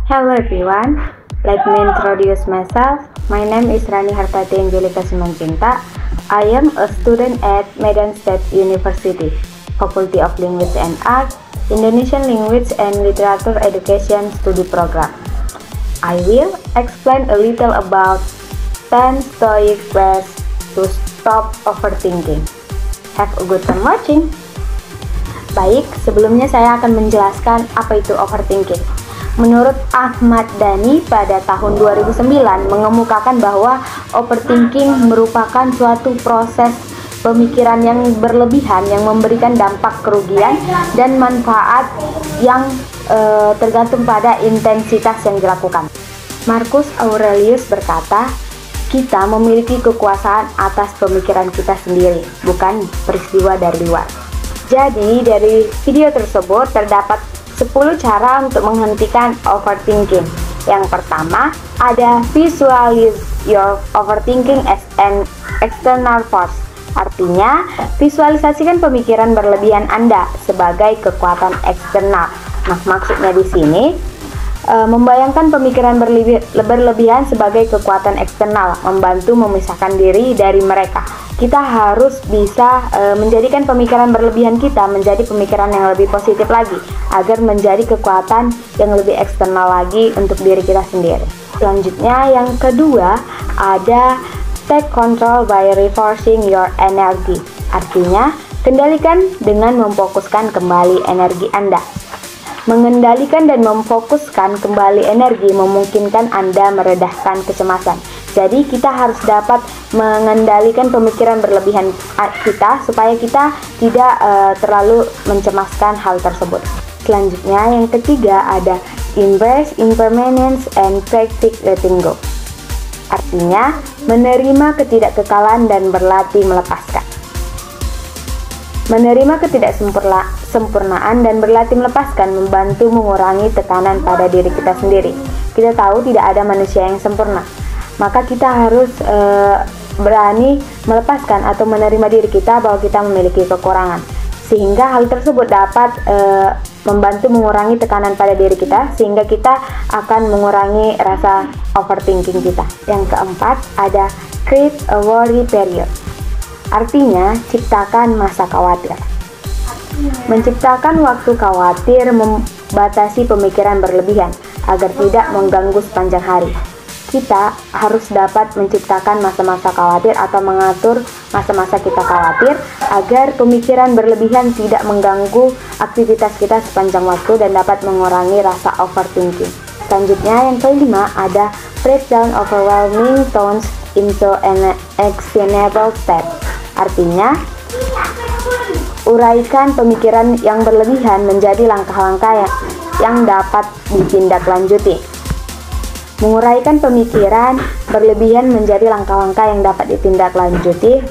Hello everyone, let me introduce myself. My name is Rani Hartati Angelika Simanjuntak. I am a student at Medan State University, Faculty of Language and Art, Indonesian Language and Literature Education Study Program. I will explain a little about 10 stoic ways to stop overthinking. Have a good time watching. Baik, sebelumnya saya akan menjelaskan apa itu overthinking. Menurut Ahmad Dhani pada tahun 2009 mengemukakan bahwa overthinking merupakan suatu proses pemikiran yang berlebihan yang memberikan dampak kerugian dan manfaat yang tergantung pada intensitas yang dilakukan. Marcus Aurelius berkata, kita memiliki kekuasaan atas pemikiran kita sendiri, bukan peristiwa dari luar. Jadi dari video tersebut terdapat 10 cara untuk menghentikan overthinking. Yang pertama, ada visualize your overthinking as an external force. Artinya, visualisasikan pemikiran berlebihan Anda sebagai kekuatan eksternal. Nah, maksudnya di sini membayangkan pemikiran berlebihan sebagai kekuatan eksternal, membantu memisahkan diri dari mereka. Kita harus bisa menjadikan pemikiran berlebihan kita menjadi pemikiran yang lebih positif lagi, agar menjadi kekuatan yang lebih eksternal lagi untuk diri kita sendiri. Selanjutnya, yang kedua, ada take control by reinforcing your energy. Artinya, kendalikan dengan memfokuskan kembali energi Anda. Mengendalikan dan memfokuskan kembali energi memungkinkan Anda meredahkan kecemasan. Jadi kita harus dapat mengendalikan pemikiran berlebihan kita supaya kita tidak terlalu mencemaskan hal tersebut. Selanjutnya yang ketiga ada embrace impermanence and practice letting go. Artinya menerima ketidakkekalan dan berlatih melepaskan. Menerima ketidaksempurnaan dan berlatih melepaskan membantu mengurangi tekanan pada diri kita sendiri. Kita tahu tidak ada manusia yang sempurna, maka kita harus berani melepaskan atau menerima diri kita bahwa kita memiliki kekurangan, sehingga hal tersebut dapat membantu mengurangi tekanan pada diri kita, sehingga kita akan mengurangi rasa overthinking kita. Yang keempat ada create a worry period. Artinya, ciptakan masa khawatir. Menciptakan waktu khawatir membatasi pemikiran berlebihan agar tidak mengganggu sepanjang hari. Kita harus dapat menciptakan masa-masa khawatir atau mengatur masa-masa kita khawatir agar pemikiran berlebihan tidak mengganggu aktivitas kita sepanjang waktu dan dapat mengurangi rasa overthinking. Selanjutnya, yang kelima ada break down overwhelming thoughts into an actionable step. Artinya, uraikan pemikiran yang berlebihan menjadi langkah-langkah yang dapat ditindaklanjuti. Menguraikan pemikiran berlebihan menjadi langkah-langkah yang dapat ditindaklanjuti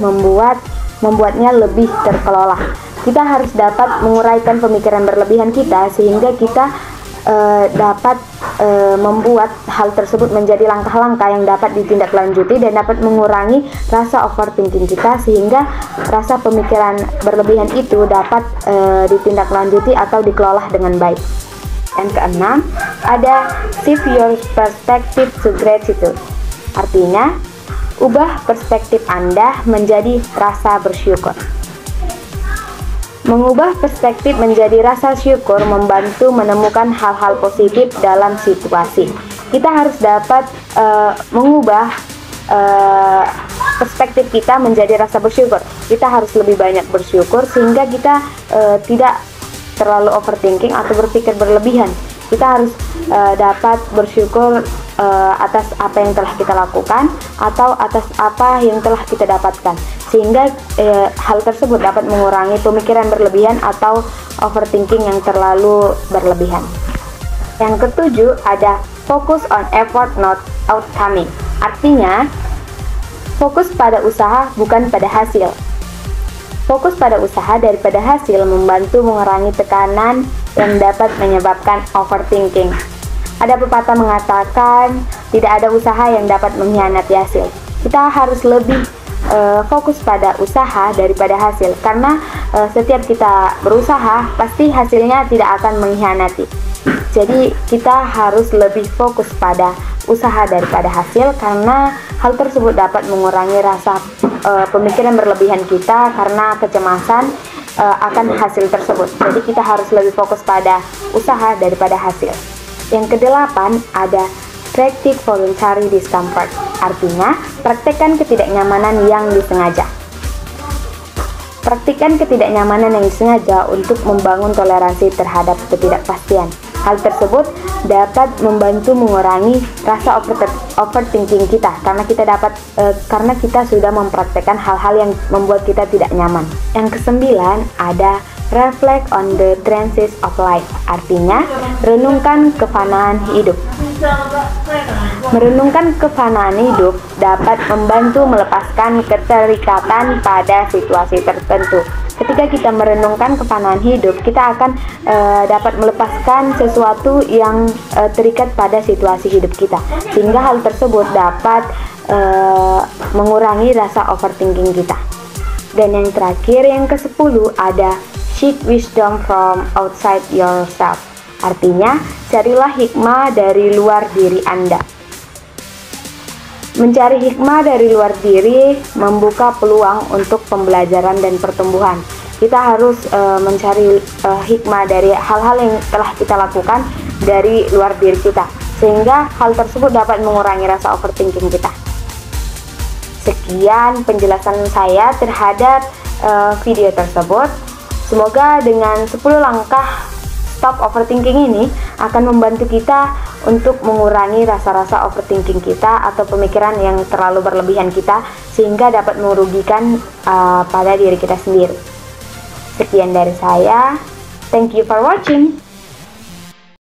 membuatnya lebih terkelola. Kita harus dapat menguraikan pemikiran berlebihan kita sehingga kita dapat membuat hal tersebut menjadi langkah-langkah yang dapat ditindaklanjuti dan dapat mengurangi rasa overthinking kita, sehingga rasa pemikiran berlebihan itu dapat ditindaklanjuti atau dikelola dengan baik. Yang keenam, ada shift your perspective to gratitude. Artinya, ubah perspektif Anda menjadi rasa bersyukur. Mengubah perspektif menjadi rasa syukur membantu menemukan hal-hal positif dalam situasi. Kita harus dapat mengubah perspektif kita menjadi rasa bersyukur. Kita harus lebih banyak bersyukur sehingga kita tidak terlalu overthinking atau berpikir berlebihan. Kita harus dapat bersyukur atas apa yang telah kita lakukan atau atas apa yang telah kita dapatkan, sehingga hal tersebut dapat mengurangi pemikiran berlebihan atau overthinking yang terlalu berlebihan. Yang ketujuh ada focus on effort not outcome. Artinya fokus pada usaha bukan pada hasil. Fokus pada usaha daripada hasil membantu mengurangi tekanan yang dapat menyebabkan overthinking. Ada pepatah mengatakan tidak ada usaha yang dapat mengkhianati hasil. Kita harus lebih fokus pada usaha daripada hasil, karena setiap kita berusaha pasti hasilnya tidak akan mengkhianati. Jadi kita harus lebih fokus pada usaha daripada hasil, karena hal tersebut dapat mengurangi rasa pemikiran berlebihan kita karena kecemasan akan hasil tersebut. Jadi kita harus lebih fokus pada usaha daripada hasil. Yang kedelapan ada practice voluntary discomfort, artinya praktekkan ketidaknyamanan yang disengaja. Praktikkan ketidaknyamanan yang disengaja untuk membangun toleransi terhadap ketidakpastian. Hal tersebut dapat membantu mengurangi rasa overthinking kita karena kita sudah mempraktekkan hal-hal yang membuat kita tidak nyaman. Yang kesembilan ada reflect on the trances of life, artinya renungkan kefanaan hidup. Merenungkan kefanaan hidup dapat membantu melepaskan keterikatan pada situasi tertentu. Ketika kita merenungkan kefanaan hidup, kita akan dapat melepaskan sesuatu yang terikat pada situasi hidup kita, sehingga hal tersebut dapat mengurangi rasa overthinking kita. Dan yang terakhir, yang ke-10 ada seek wisdom from outside yourself, artinya carilah hikmah dari luar diri Anda. Mencari hikmah dari luar diri membuka peluang untuk pembelajaran dan pertumbuhan. Kita harus mencari hikmah dari hal-hal yang telah kita lakukan dari luar diri kita, sehingga hal tersebut dapat mengurangi rasa overthinking kita. Sekian penjelasan saya terhadap video tersebut. Semoga dengan 10 langkah stop overthinking ini akan membantu kita untuk mengurangi rasa-rasa overthinking kita atau pemikiran yang terlalu berlebihan kita, sehingga dapat merugikan pada diri kita sendiri. Sekian dari saya. Thank you for watching.